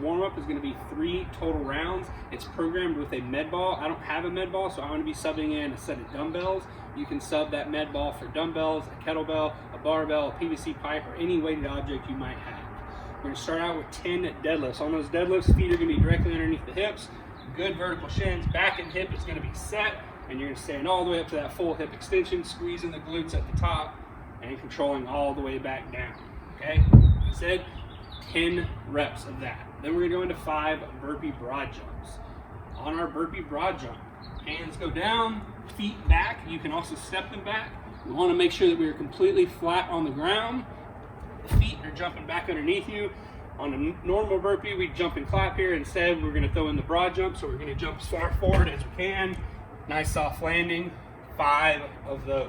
warm-up is going to be 3 total rounds. It's programmed with a med ball. I don't have a med ball, so I'm going to be subbing in a set of dumbbells. You can sub that med ball for dumbbells, a kettlebell, a barbell, a PVC pipe, or any weighted object you might have. We're going to start out with 10 deadlifts. On those deadlifts, feet are going to be directly underneath the hips. Good vertical shins. Back and hip is going to be set, and you're going to stand all the way up to that full hip extension, squeezing the glutes at the top, and controlling all the way back down. Okay? Like I said, 10 reps of that. Then we're going to go into 5 burpee broad jumps. On our burpee broad jump, hands go down, feet back. You can also step them back. We want to make sure that we are completely flat on the ground. The feet are jumping back underneath you. On a normal burpee, we jump and clap here. Instead, we're going to throw in the broad jump, so we're going to jump as far forward as we can. Nice soft landing, 5 of those,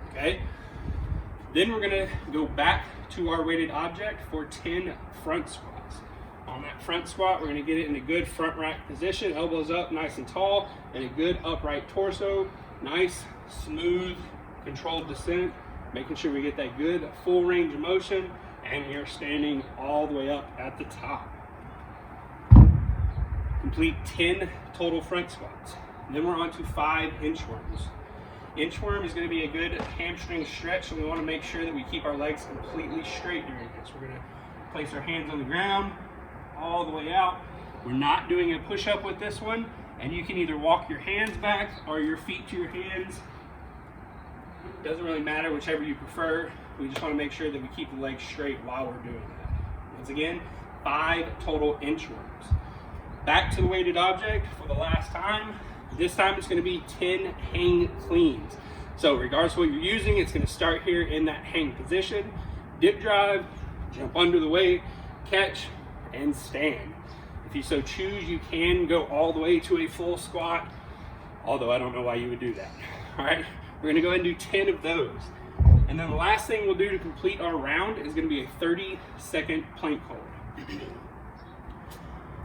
okay? Then we're going to go back to our weighted object for 10 front squats. On that front squat, we're going to get it in a good front rack position, elbows up nice and tall, and a good upright torso. Nice, smooth, controlled descent, making sure we get that good full range of motion, and we are standing all the way up at the top. Complete 10 total front squats. And then we're on to 5 inchworms. Inchworm is going to be a good hamstring stretch, so we want to make sure that we keep our legs completely straight during this. We're going to place our hands on the ground, all the way out. We're not doing a push-up with this one, and you can either walk your hands back or your feet to your hands. Doesn't really matter, whichever you prefer. We just want to make sure that we keep the legs straight while we're doing that. Once again, 5 total inchworms. Back to the weighted object for the last time. This time it's going to be 10 hang cleans. So regardless of what you're using, it's going to start here in that hang position. Dip drive, jump under the weight, catch, and stand. If you so choose, you can go all the way to a full squat, although I don't know why you would do that. All right, we're going to go ahead and do 10 of those. And then the last thing we'll do to complete our round is going to be a 30-second plank hold.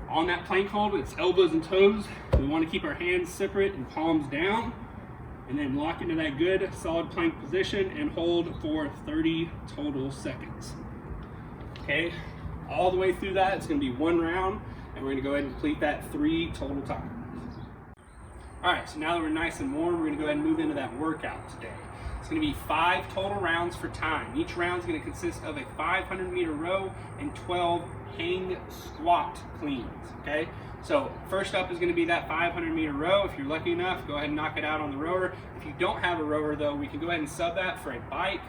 On that plank hold, it's elbows and toes. We want to keep our hands separate and palms down, and then lock into that good solid plank position and hold for 30 total seconds. Okay, all the way through that, it's going to be 1 round, and we're going to go ahead and complete that 3 total times. All right, so now that we're nice and warm, we're going to go ahead and move into that workout today. It's going to be 5 total rounds for time. Each round is going to consist of a 500-meter row and 12 hang squat cleans, okay? So first up is going to be that 500-meter row. If you're lucky enough, go ahead and knock it out on the rower. If you don't have a rower, though, we can go ahead and sub that for a bike,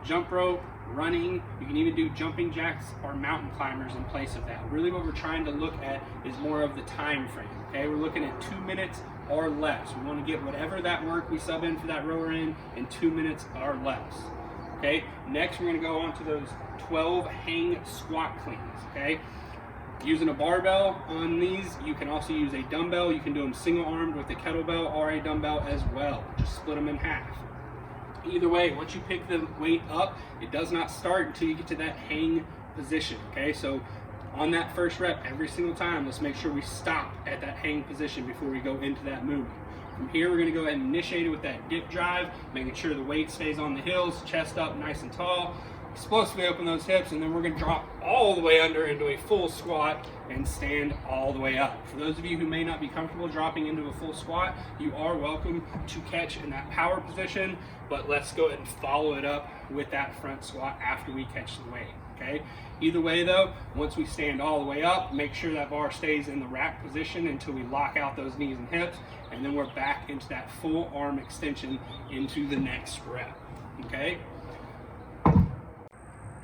jump rope, running. You can even do jumping jacks or mountain climbers in place of that. Really what we're trying to look at is more of the time frame, okay? We're looking at 2 minutes or less. We want to get whatever that work we sub in for that rower in 2 minutes or less. Okay, next we're going to go on to those 12 hang squat cleans. Okay, using a barbell on these, you can also use a dumbbell. You can do them single armed with a kettlebell or a dumbbell as well. Just split them in half. Either way, once you pick the weight up, it does not start until you get to that hang position. Okay, so on that first rep, every single time, let's make sure we stop at that hang position before we go into that movement. From here, we're going to go ahead and initiate it with that dip drive, making sure the weight stays on the heels, chest up nice and tall, explosively open those hips, and then we're going to drop all the way under into a full squat and stand all the way up. For those of you who may not be comfortable dropping into a full squat, you are welcome to catch in that power position, but let's go ahead and follow it up with that front squat after we catch the weight. Okay. Either way though, once we stand all the way up, make sure that bar stays in the rack position until we lock out those knees and hips, and then we're back into that full arm extension into the next rep. Okay.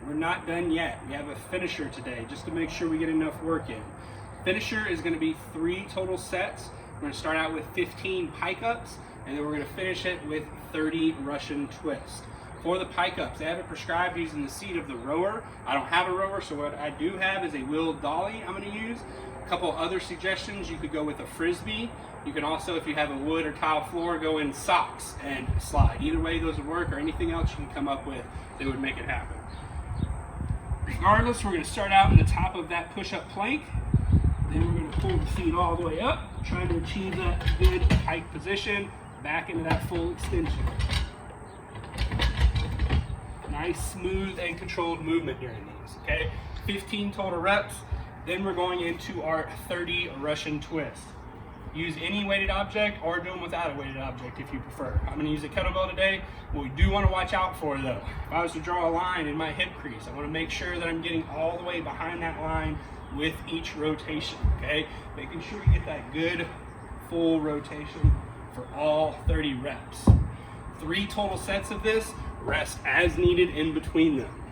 We're not done yet. We have a finisher today just to make sure we get enough work in. Finisher is going to be 3 total sets. We're going to start out with 15 pike ups, and then we're going to finish it with 30 Russian twists. For the pike ups, they have it prescribed using the seat of the rower. I don't have a rower, so what I do have is a wheeled dolly I'm going to use. A couple other suggestions, you could go with a frisbee. You can also, if you have a wood or tile floor, go in socks and slide. Either way those would work, or anything else you can come up with that would make it happen. Regardless, we're going to start out in the top of that push-up plank. Then we're going to pull the feet all the way up, trying to achieve that good pike position, back into that full extension. Nice, smooth, and controlled movement during these, okay? 15 total reps. Then we're going into our 30 Russian twist. Use any weighted object or do them without a weighted object if you prefer. I'm gonna use a kettlebell today. What we do wanna watch out for though, if I was to draw a line in my hip crease, I wanna make sure that I'm getting all the way behind that line with each rotation, okay? Making sure you get that good full rotation for all 30 reps. 3 total sets of this, rest as needed in between them.